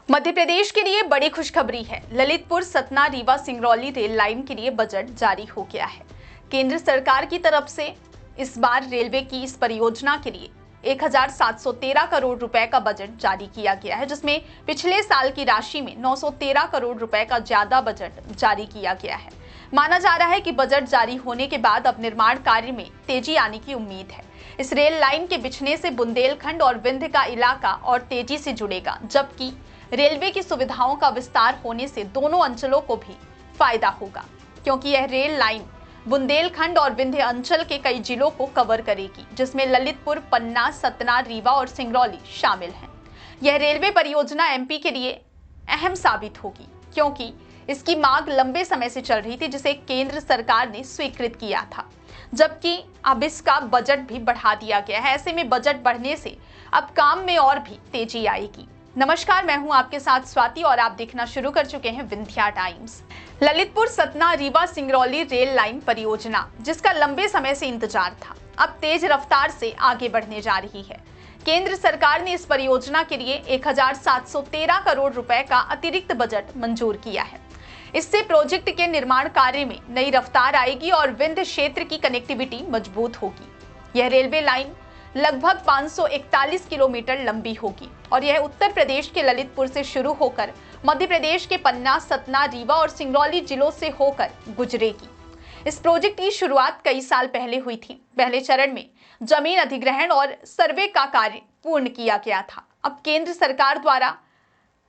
मध्य प्रदेश के लिए बड़ी खुशखबरी है। ललितपुर सतना रीवा सिंगरौली रेल लाइन के लिए बजट जारी हो गया है। केंद्र सरकार की तरफ से इस बार रेलवे की इस परियोजना के लिए 1713 करोड़ रुपए का बजट जारी किया गया है, जिसमें पिछले साल की राशि में 913 करोड़ रुपए का ज्यादा बजट जारी किया गया है। माना जा रहा है कि बजट जारी होने के बाद अब निर्माण कार्य में तेजी आने की उम्मीद है। इस रेल लाइन के बिछने से बुंदेलखंड और विंध्य का इलाका और तेजी से जुड़ेगा, जबकि रेलवे की सुविधाओं का विस्तार होने से दोनों अंचलों को भी फायदा होगा, क्योंकि यह रेल लाइन बुंदेलखंड और विंध्य अंचल के कई जिलों को कवर करेगी, जिसमें ललितपुर, पन्ना, सतना, रीवा और सिंगरौली शामिल हैं। यह रेलवे परियोजना एमपी के लिए अहम साबित होगी, क्योंकि इसकी मांग लंबे समय से चल रही थी, जिसे केंद्र सरकार ने स्वीकृत किया था, जबकि अब इसका बजट भी बढ़ा दिया गया है। ऐसे में बजट बढ़ने से अब काम में और भी तेजी आएगी। नमस्कार, मैं हूं आपके साथ स्वाति और आप देखना शुरू कर चुके हैं Vindhya times. Lalitpur Satna Rewa Singrauli rail line परियोजना, जिसका लंबे समय से इंतजार था, अब तेज रफ्तार से आगे बढ़ने जा रही है। केंद्र सरकार ने इस परियोजना के लिए 1713 करोड़ रुपए का अतिरिक्त बजट मंजूर किया है। इससे प्रोजेक्ट के निर्माण कार्य में नई रफ्तार आएगी और विंध्य क्षेत्र की कनेक्टिविटी मजबूत होगी। यह रेलवे लाइन लगभग 541 किलोमीटर लंबी होगी और यह उत्तर प्रदेश के ललितपुर से शुरू होकर मध्य प्रदेश के पन्ना, सतना, रीवा और सिंगरौली जिलों से होकर गुजरेगी। इस प्रोजेक्ट की शुरुआत कई साल पहले हुई थी। पहले चरण में जमीन अधिग्रहण और सर्वे का कार्य पूर्ण किया गया था। अब केंद्र सरकार द्वारा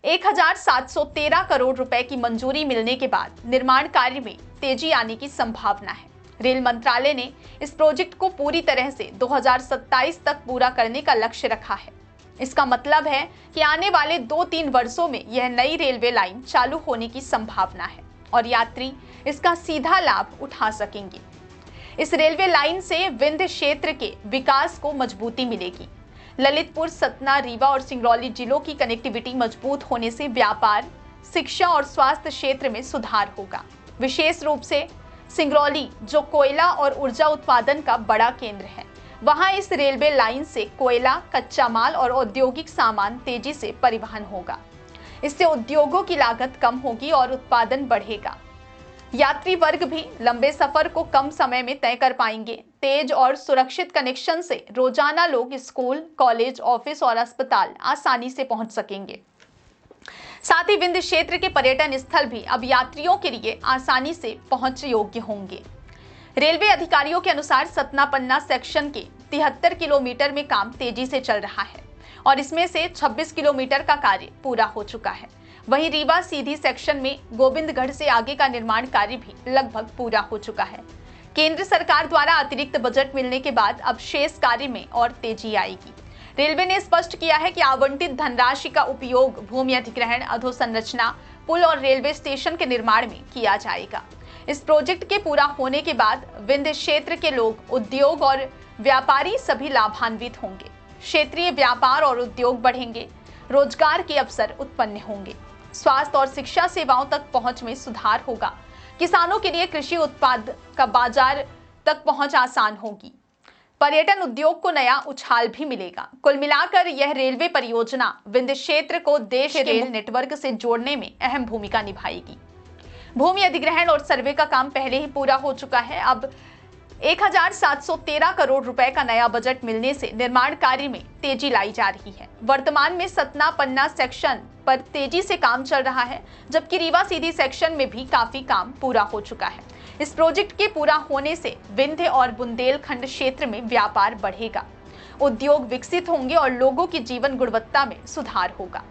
1713 करोड़ रुपए की मंजूरी मिलने के बाद निर्माण कार्य में तेजी आने की संभावना है। रेल मंत्रालय ने इस प्रोजेक्ट को पूरी तरह से 2027 तक पूरा करने का लक्ष्य रखा है। इसका मतलब है कि आने वाले 2-3 वर्षों में यह नई रेलवे लाइन चालू होने की संभावना है और यात्री इसका सीधा लाभ उठा सकेंगे। इस रेलवे लाइन से विंध्य क्षेत्र के विकास को मजबूती मिलेगी। ललितपुर, सतना, रीवा और सिंगरौली जिलों की कनेक्टिविटी मजबूत होने से व्यापार, शिक्षा और स्वास्थ्य क्षेत्र में सुधार होगा। विशेष रूप से सिंगरौली, जो कोयला और ऊर्जा उत्पादन का बड़ा केंद्र है, वहां इस रेलवे लाइन से कोयला, कच्चा माल और औद्योगिक सामान तेजी से परिवहन होगा। इससे उद्योगों की लागत कम होगी और उत्पादन बढ़ेगा। यात्री वर्ग भी लंबे सफर को कम समय में तय कर पाएंगे। तेज और सुरक्षित कनेक्शन से रोजाना लोग स्कूल, कॉलेज, ऑफिस और अस्पताल आसानी से पहुंच सकेंगे। साथ ही विंध्य क्षेत्र के पर्यटन स्थल भी अब यात्रियों के लिए आसानी से पहुंच योग्य होंगे। रेलवे अधिकारियों के अनुसार सतना पन्ना सेक्शन के 73 किलोमीटर में काम तेजी से चल रहा है और इसमें से 26 किलोमीटर का कार्य पूरा हो चुका है। वहीं रीवा सीधी सेक्शन में गोविंदगढ़ से आगे का निर्माण कार्य भी लगभग पूरा हो चुका है। केंद्र सरकार द्वारा अतिरिक्त बजट मिलने के बाद अब शेष कार्य में और तेजी आएगी। रेलवे ने स्पष्ट किया है कि आवंटित धनराशि का उपयोग भूमि अधिग्रहण, अधोसंरचना, पुल और रेलवे स्टेशन के निर्माण में किया जाएगा। इस प्रोजेक्ट के पूरा होने के बाद विंध्य क्षेत्र के लोग, उद्योग और व्यापारी सभी लाभान्वित होंगे। क्षेत्रीय व्यापार और उद्योग बढ़ेंगे, रोजगार के अवसर उत्पन्न होंगे, स्वास्थ्य और शिक्षा सेवाओं तक पहुंच में सुधार होगा। किसानों के लिए कृषि उत्पाद का बाजार तक पहुंच आसान होगी। पर्यटन उद्योग को नया उछाल भी मिलेगा। कुल मिलाकर यह रेलवे परियोजना विंध्य क्षेत्र को देश के रेल नेटवर्क से जोड़ने में अहम भूमिका निभाएगी। भूमि अधिग्रहण और सर्वे का काम पहले ही पूरा हो चुका है। अब 1713 करोड़ रुपए का नया बजट मिलने से निर्माण कार्य में तेजी लाई जा रही है। वर्तमान में सतना पन्ना सेक्शन पर तेजी से काम चल रहा है, जबकि रीवा सीधी सेक्शन में भी काफी काम पूरा हो चुका है। इस प्रोजेक्ट के पूरा होने से विंध्य और बुंदेलखंड क्षेत्र में व्यापार बढ़ेगा, उद्योग विकसित होंगे और लोगों की जीवन गुणवत्ता में सुधार होगा।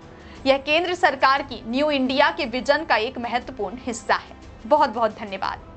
यह केंद्र सरकार की न्यू इंडिया के विजन का एक महत्वपूर्ण हिस्सा है। बहुत बहुत धन्यवाद।